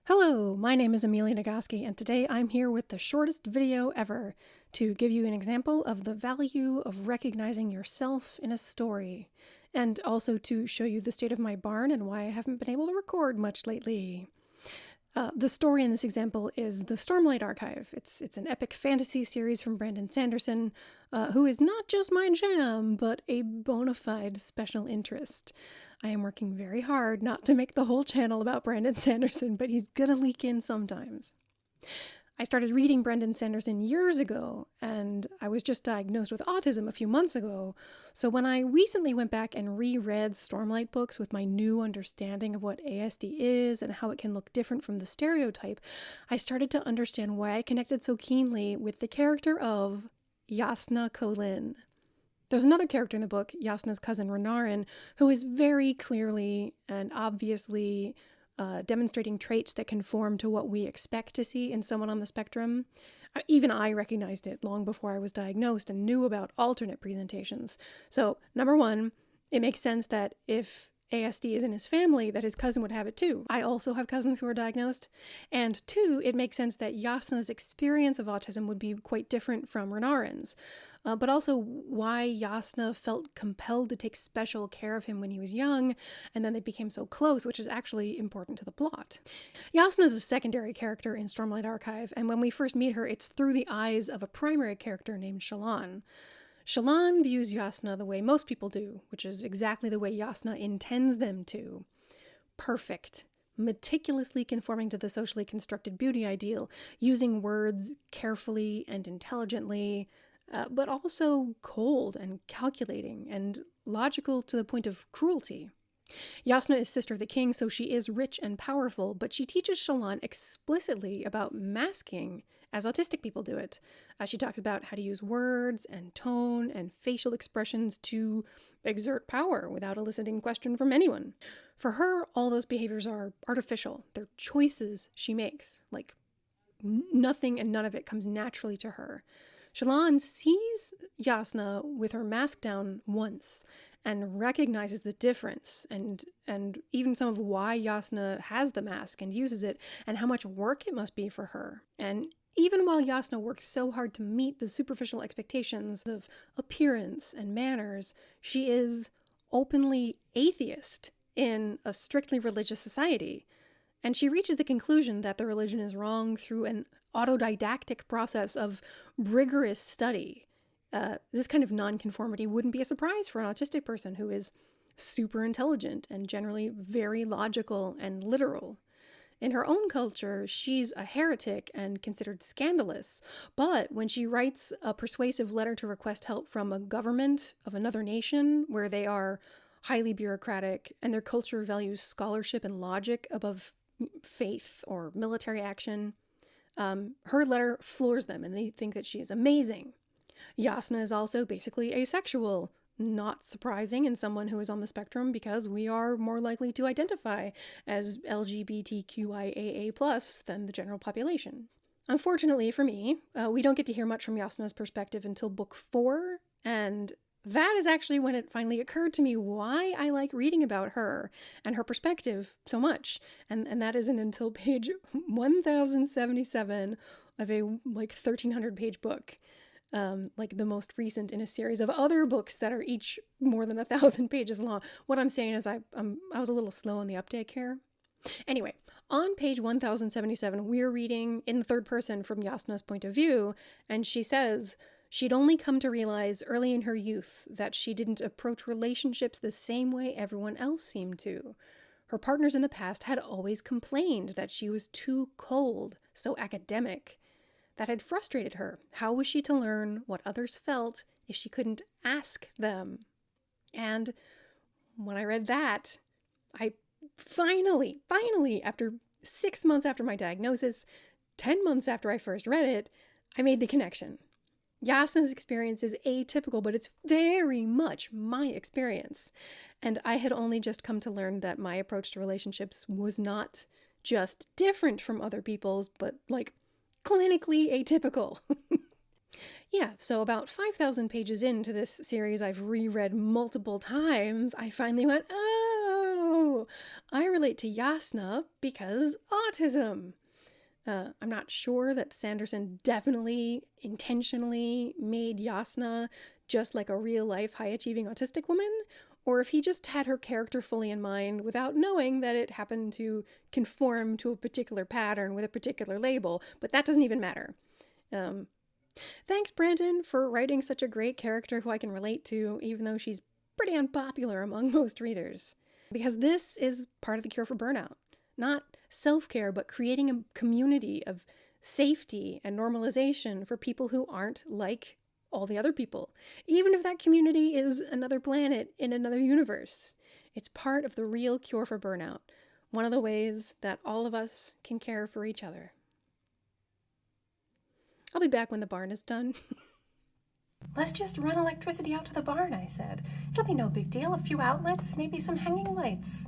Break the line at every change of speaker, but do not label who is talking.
Hello, my name is Amelia Nagoski, and today I'm here with the shortest video ever to give you an example of the value of recognizing yourself in a story, and also to show you the state of my barn and why I haven't been able to record much lately. The story in this example is the Stormlight Archive. It's an epic fantasy series from Brandon Sanderson, who is not just my jam, but a bona fide special interest. I am working very hard not to make the whole channel about Brandon Sanderson, but he's gonna leak in sometimes. I started reading Brandon Sanderson years ago, and I was just diagnosed with autism a few months ago, so when I recently went back and reread Stormlight books with my new understanding of what ASD is and how it can look different from the stereotype, I started to understand why I connected so keenly with the character of Jasnah Kholin. There's another character in the book, Jasnah's cousin Renarin, who is very clearly and obviously demonstrating traits that conform to what we expect to see in someone on the spectrum. Even I recognized it long before I was diagnosed and knew about alternate presentations. So, number one, it makes sense that if ASD is in his family, that his cousin would have it too. I also have cousins who are diagnosed. And two, it makes sense that Jasnah's experience of autism would be quite different from Renarin's. But also why Jasnah felt compelled to take special care of him when he was young, and then they became so close, which is actually important to the plot. Jasnah is a secondary character in Stormlight Archive, and when we first meet her, it's through the eyes of a primary character named Shallan. Shallan views Jasnah the way most people do, which is exactly the way Jasnah intends them to. Perfect. Meticulously conforming to the socially constructed beauty ideal, using words carefully and intelligently, but also cold and calculating and logical to the point of cruelty. Jasnah is sister of the king, so she is rich and powerful, but she teaches Shallan explicitly about masking as autistic people do it. She talks about how to use words and tone and facial expressions to exert power without eliciting question from anyone. For her, all those behaviors are artificial. They're choices she makes. Like, nothing and none of it comes naturally to her. Shallan sees Jasnah with her mask down once and recognizes the difference and even some of why Jasnah has the mask and uses it and how much work it must be for her. And even while Jasnah works so hard to meet the superficial expectations of appearance and manners, she is openly atheist in a strictly religious society. And she reaches the conclusion that the religion is wrong through an autodidactic process of rigorous study. This kind of nonconformity wouldn't be a surprise for an autistic person who is super intelligent and generally very logical and literal. In her own culture, she's a heretic and considered scandalous, but when she writes a persuasive letter to request help from a government of another nation where they are highly bureaucratic and their culture values scholarship and logic above faith or military action, her letter floors them and they think that she is amazing. Jasnah is also basically asexual, not surprising in someone who is on the spectrum because we are more likely to identify as LGBTQIAA+ than the general population. Unfortunately for me, we don't get to hear much from Jasnah's perspective until book 4, and that is actually when it finally occurred to me why I like reading about her and her perspective so much, and that isn't until page 1077 of a 1,300 page book. Like the most recent in a series of other books that are each more than 1,000 pages long. What I'm saying is I was a little slow on the uptake here. Anyway, on page 1077, we're reading in the third person from Jasnah's point of view, and she says she'd only come to realize early in her youth that she didn't approach relationships the same way everyone else seemed to. Her partners in the past had always complained that she was too cold, so academic. That had frustrated her. How was she to learn what others felt if she couldn't ask them? And when I read that, I finally, after 6 months after my diagnosis, 10 months after I first read it, I made the connection. Jasnah's experience is atypical, but it's very much my experience. And I had only just come to learn that my approach to relationships was not just different from other people's, but clinically atypical. Yeah, so about 5,000 pages into this series I've reread multiple times, I finally went, oh, no. I relate to Jasnah because autism. I'm not sure that Sanderson definitely, intentionally made Jasnah just like a real-life, high-achieving autistic woman, or if he just had her character fully in mind without knowing that it happened to conform to a particular pattern with a particular label, but that doesn't even matter. Thanks, Brandon, for writing such a great character who I can relate to, even though she's pretty unpopular among most readers. Because this is part of the cure for burnout. Not self-care, but creating a community of safety and normalization for people who aren't like all the other people, even if that community is another planet in another universe. It's part of the real cure for burnout, one of the ways that all of us can care for each other. I'll be back when the barn is done.
Let's just run electricity out to the barn, I said. It'll be no big deal, a few outlets, maybe some hanging lights.